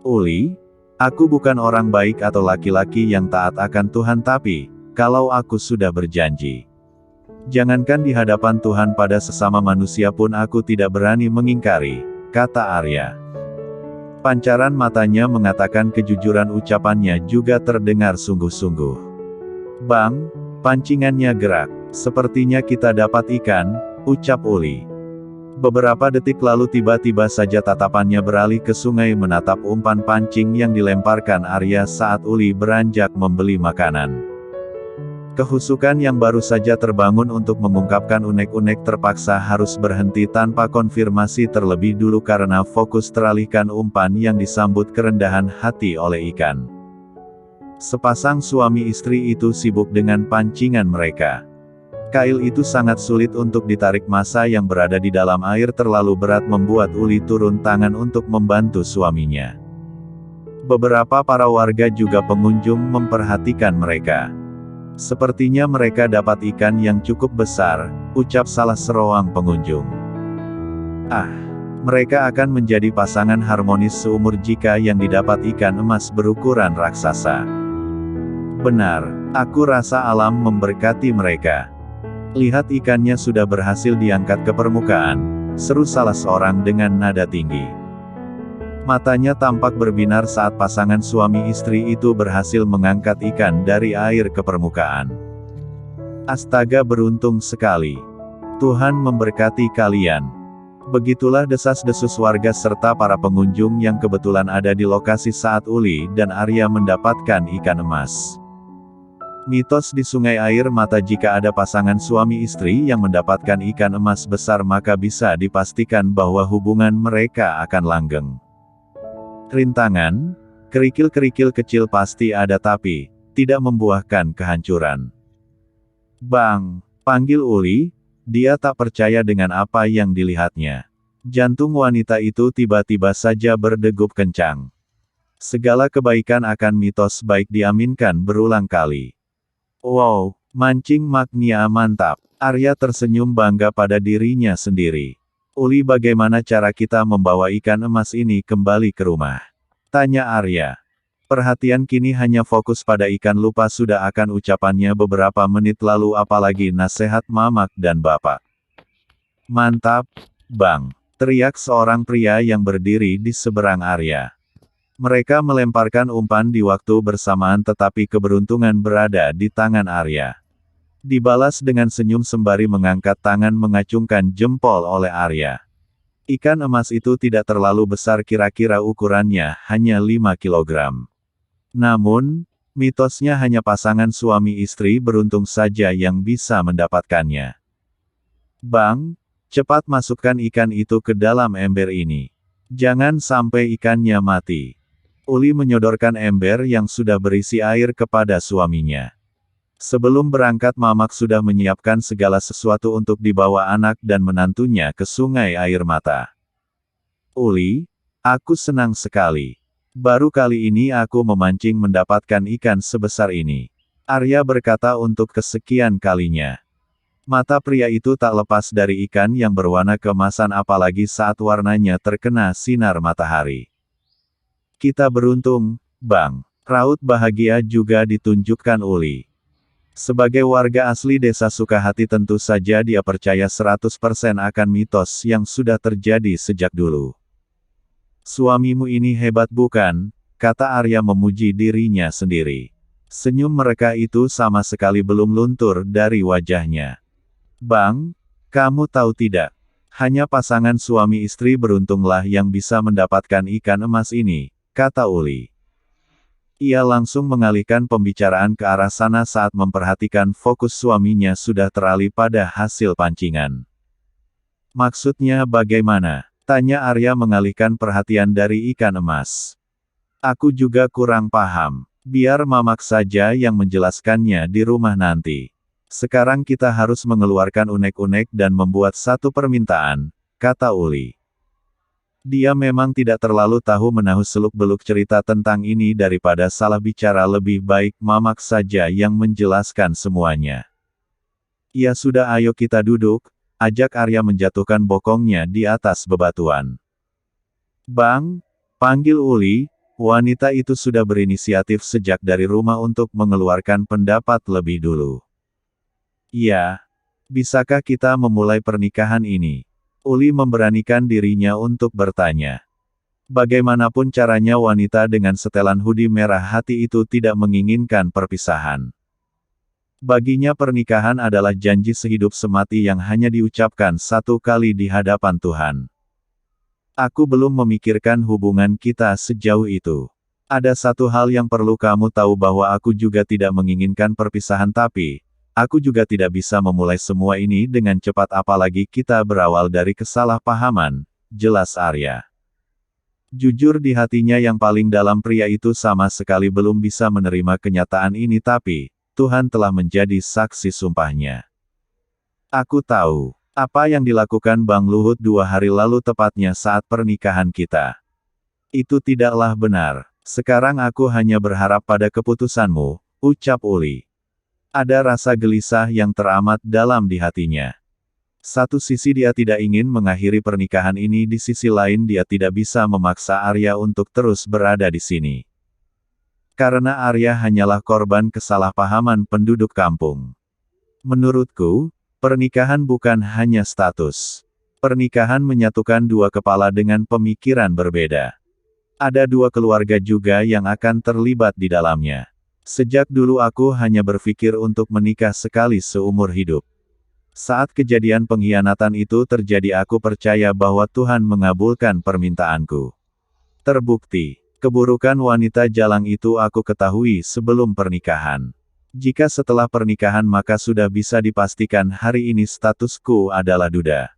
Uli, aku bukan orang baik atau laki-laki yang taat akan Tuhan, tapi kalau aku sudah berjanji, jangankan di hadapan Tuhan, pada sesama manusia pun aku tidak berani mengingkari, kata Arya. Pancaran matanya mengatakan kejujuran ucapannya juga terdengar sungguh-sungguh. Bang, pancingannya gerak. Sepertinya kita dapat ikan, ucap Uli. Beberapa detik lalu tiba-tiba saja tatapannya beralih ke sungai menatap umpan pancing yang dilemparkan Arya saat Uli beranjak membeli makanan. Kehusukan yang baru saja terbangun untuk mengungkapkan unek-unek terpaksa harus berhenti tanpa konfirmasi terlebih dulu karena fokus teralihkan umpan yang disambut kerendahan hati oleh ikan. Sepasang suami istri itu sibuk dengan pancingan mereka. Kail itu sangat sulit untuk ditarik, massa yang berada di dalam air terlalu berat membuat Uli turun tangan untuk membantu suaminya. Beberapa para warga juga pengunjung memperhatikan mereka. Sepertinya mereka dapat ikan yang cukup besar, ucap salah seorang pengunjung. Ah, mereka akan menjadi pasangan harmonis seumur jika yang didapat ikan emas berukuran raksasa. Benar, aku rasa alam memberkati mereka. Lihat, ikannya sudah berhasil diangkat ke permukaan, seru salah seorang dengan nada tinggi. Matanya tampak berbinar saat pasangan suami istri itu berhasil mengangkat ikan dari air ke permukaan. Astaga, beruntung sekali. Tuhan memberkati kalian. Begitulah desas-desus warga serta para pengunjung yang kebetulan ada di lokasi saat Uli dan Arya mendapatkan ikan emas. Mitos di Sungai Air Mata: jika ada pasangan suami istri yang mendapatkan ikan emas besar, maka bisa dipastikan bahwa hubungan mereka akan langgeng. Rintangan, kerikil-kerikil kecil pasti ada, tapi tidak membuahkan kehancuran. Bang, panggil Uli. Dia tak percaya dengan apa yang dilihatnya. Jantung wanita itu tiba-tiba saja berdegup kencang. Segala kebaikan akan mitos baik diaminkan berulang kali. Wow, mancing magnia mantap. Arya tersenyum bangga pada dirinya sendiri. Uli, bagaimana cara kita membawa ikan emas ini kembali ke rumah? Tanya Arya. Perhatian kini hanya fokus pada ikan, lupa sudah akan ucapannya beberapa menit lalu, apalagi nasihat mamak dan bapak. Mantap, Bang, teriak seorang pria yang berdiri di seberang Arya. Mereka melemparkan umpan di waktu bersamaan, tetapi keberuntungan berada di tangan Arya. Dibalas dengan senyum sembari mengangkat tangan mengacungkan jempol oleh Arya. Ikan emas itu tidak terlalu besar, kira-kira ukurannya hanya 5 kilogram. Namun, mitosnya hanya pasangan suami istri beruntung saja yang bisa mendapatkannya. Bang, cepat masukkan ikan itu ke dalam ember ini. Jangan sampai ikannya mati. Uli menyodorkan ember yang sudah berisi air kepada suaminya. Sebelum berangkat, mamak sudah menyiapkan segala sesuatu untuk dibawa anak dan menantunya ke Sungai Air Mata. Uli, aku senang sekali. Baru kali ini aku memancing mendapatkan ikan sebesar ini. Arya berkata untuk kesekian kalinya. Mata pria itu tak lepas dari ikan yang berwarna keemasan, apalagi saat warnanya terkena sinar matahari. Kita beruntung, Bang. Raut bahagia juga ditunjukkan Uli. Sebagai warga asli desa Sukahati, tentu saja dia percaya 100% akan mitos yang sudah terjadi sejak dulu. Suamimu ini hebat bukan? Kata Arya memuji dirinya sendiri. Senyum mereka itu sama sekali belum luntur dari wajahnya. Bang, kamu tahu tidak? Hanya pasangan suami istri beruntunglah yang bisa mendapatkan ikan emas ini, kata Uli. Ia langsung mengalihkan pembicaraan ke arah sana saat memperhatikan fokus suaminya sudah teralih pada hasil pancingan. Maksudnya bagaimana? Tanya Arya mengalihkan perhatian dari ikan emas. Aku juga kurang paham. Biar mamak saja yang menjelaskannya di rumah nanti. Sekarang kita harus mengeluarkan unek-unek dan membuat satu permintaan, kata Uli. Dia memang tidak terlalu tahu menahu seluk-beluk cerita tentang ini, daripada salah bicara lebih baik mamak saja yang menjelaskan semuanya. Ya sudah, ayo kita duduk, ajak Arya menjatuhkan bokongnya di atas bebatuan. Bang, panggil Uli, Wanita itu sudah berinisiatif sejak dari rumah untuk mengeluarkan pendapat lebih dulu. Iya. Bisakah kita memulai pernikahan ini? Uli memberanikan dirinya untuk bertanya. Bagaimanapun caranya wanita dengan setelan hoodie merah hati itu tidak menginginkan perpisahan. Baginya pernikahan adalah janji sehidup semati yang hanya diucapkan satu kali di hadapan Tuhan. Aku belum memikirkan hubungan kita sejauh itu. Ada satu hal yang perlu kamu tahu bahwa aku juga tidak menginginkan perpisahan tapi, aku juga tidak bisa memulai semua ini dengan cepat apalagi kita berawal dari kesalahpahaman, jelas Arya. Jujur di hatinya yang paling dalam pria itu sama sekali belum bisa menerima kenyataan ini tapi, Tuhan telah menjadi saksi sumpahnya. Aku tahu. Apa yang dilakukan Bang Luhut 2 hari lalu tepatnya saat pernikahan kita. Itu tidaklah benar. Sekarang aku hanya berharap pada keputusanmu, ucap Uli. Ada rasa gelisah yang teramat dalam di hatinya. Satu sisi dia tidak ingin mengakhiri pernikahan ini di sisi lain dia tidak bisa memaksa Arya untuk terus berada di sini. Karena Arya hanyalah korban kesalahpahaman penduduk kampung. Menurutku, pernikahan bukan hanya status. Pernikahan menyatukan dua kepala dengan pemikiran berbeda. Ada dua keluarga juga yang akan terlibat di dalamnya. Sejak dulu aku hanya berpikir untuk menikah sekali seumur hidup. Saat kejadian pengkhianatan itu terjadi aku percaya bahwa Tuhan mengabulkan permintaanku. Terbukti, keburukan wanita jalang itu aku ketahui sebelum pernikahan. Jika setelah pernikahan maka sudah bisa dipastikan hari ini statusku adalah duda.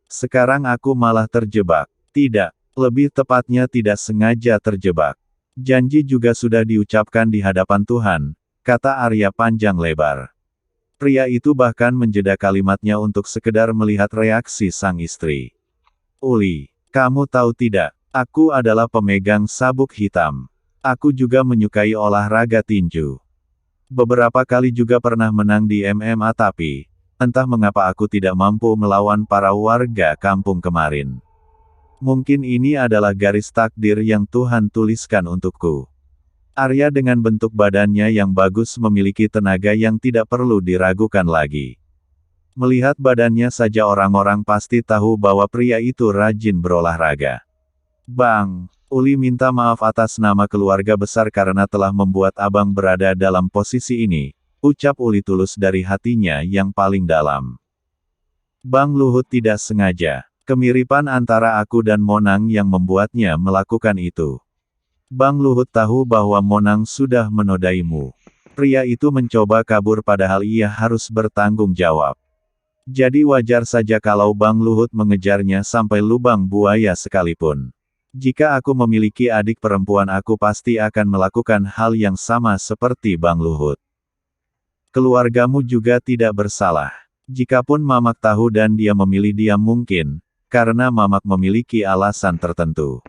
Sekarang aku malah terjebak. Tidak, lebih tepatnya tidak sengaja terjebak. Janji juga sudah diucapkan di hadapan Tuhan, kata Arya panjang lebar. Pria itu bahkan menjeda kalimatnya untuk sekedar melihat reaksi sang istri. Uli, kamu tahu tidak, aku adalah pemegang sabuk hitam. Aku juga menyukai olahraga tinju. Beberapa kali juga pernah menang di MMA tapi, entah mengapa aku tidak mampu melawan para warga kampung kemarin. Mungkin ini adalah garis takdir yang Tuhan tuliskan untukku. Arya dengan bentuk badannya yang bagus memiliki tenaga yang tidak perlu diragukan lagi. Melihat badannya saja orang-orang pasti tahu bahwa pria itu rajin berolahraga. Bang, Uli minta maaf atas nama keluarga besar karena telah membuat abang berada dalam posisi ini, ucap Uli tulus dari hatinya yang paling dalam. Bang Luhut tidak sengaja. Kemiripan antara aku dan Monang yang membuatnya melakukan itu. Bang Luhut tahu bahwa Monang sudah menodaimu. Pria itu mencoba kabur padahal ia harus bertanggung jawab. Jadi wajar saja kalau Bang Luhut mengejarnya sampai lubang buaya sekalipun. Jika aku memiliki adik perempuan aku pasti akan melakukan hal yang sama seperti Bang Luhut. Keluargamu juga tidak bersalah. Jikapun Mamak tahu dan dia memilih diam mungkin, karena Mamak memiliki alasan tertentu.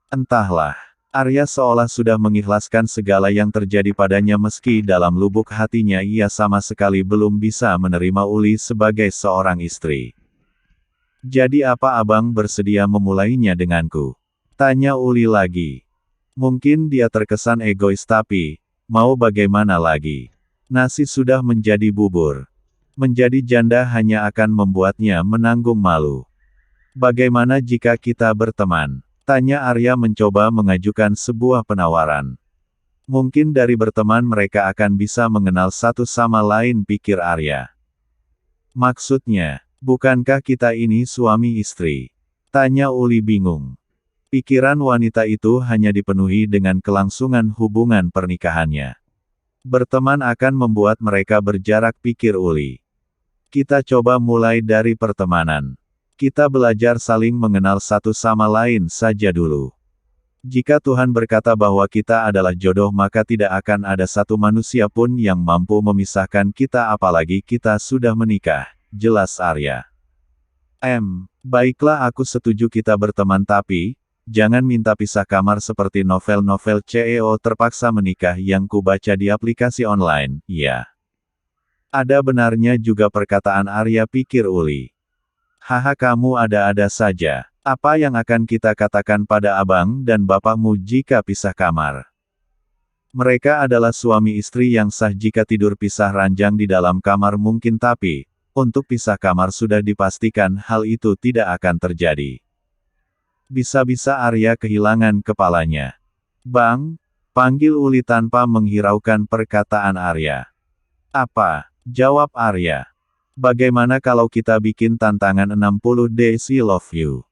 Entahlah, Arya seolah sudah mengikhlaskan segala yang terjadi padanya meski dalam lubuk hatinya ia sama sekali belum bisa menerima Uli sebagai seorang istri. Jadi apa abang bersedia memulainya denganku? Tanya Uli lagi. Mungkin dia terkesan egois tapi, mau bagaimana lagi? Nasi sudah menjadi bubur. Menjadi janda hanya akan membuatnya menanggung malu. Bagaimana jika kita berteman? Tanya Arya mencoba mengajukan sebuah penawaran. Mungkin dari berteman mereka akan bisa mengenal satu sama lain pikir Arya. Maksudnya, bukankah kita ini suami istri? Tanya Uli bingung. Pikiran wanita itu hanya dipenuhi dengan kelangsungan hubungan pernikahannya. Berteman akan membuat mereka berjarak pikir Uli. Kita coba mulai dari pertemanan. Kita belajar saling mengenal satu sama lain saja dulu. Jika Tuhan berkata bahwa kita adalah jodoh maka tidak akan ada satu manusia pun yang mampu memisahkan kita apalagi kita sudah menikah. Jelas Arya. Baiklah aku setuju kita berteman tapi, jangan minta pisah kamar seperti novel-novel CEO terpaksa menikah yang kubaca di aplikasi online, ya. Ada benarnya juga perkataan Arya pikir Uli. Haha kamu ada-ada saja, Apa yang akan kita katakan pada abang dan bapakmu jika pisah kamar? Mereka adalah suami istri yang sah jika tidur pisah ranjang di dalam kamar mungkin, tapi, untuk pisah kamar sudah dipastikan hal itu tidak akan terjadi. Bisa-bisa Arya kehilangan kepalanya. Bang, panggil Uli tanpa menghiraukan perkataan Arya. Apa? Jawab Arya. Bagaimana kalau kita bikin tantangan 60 Days I Love You?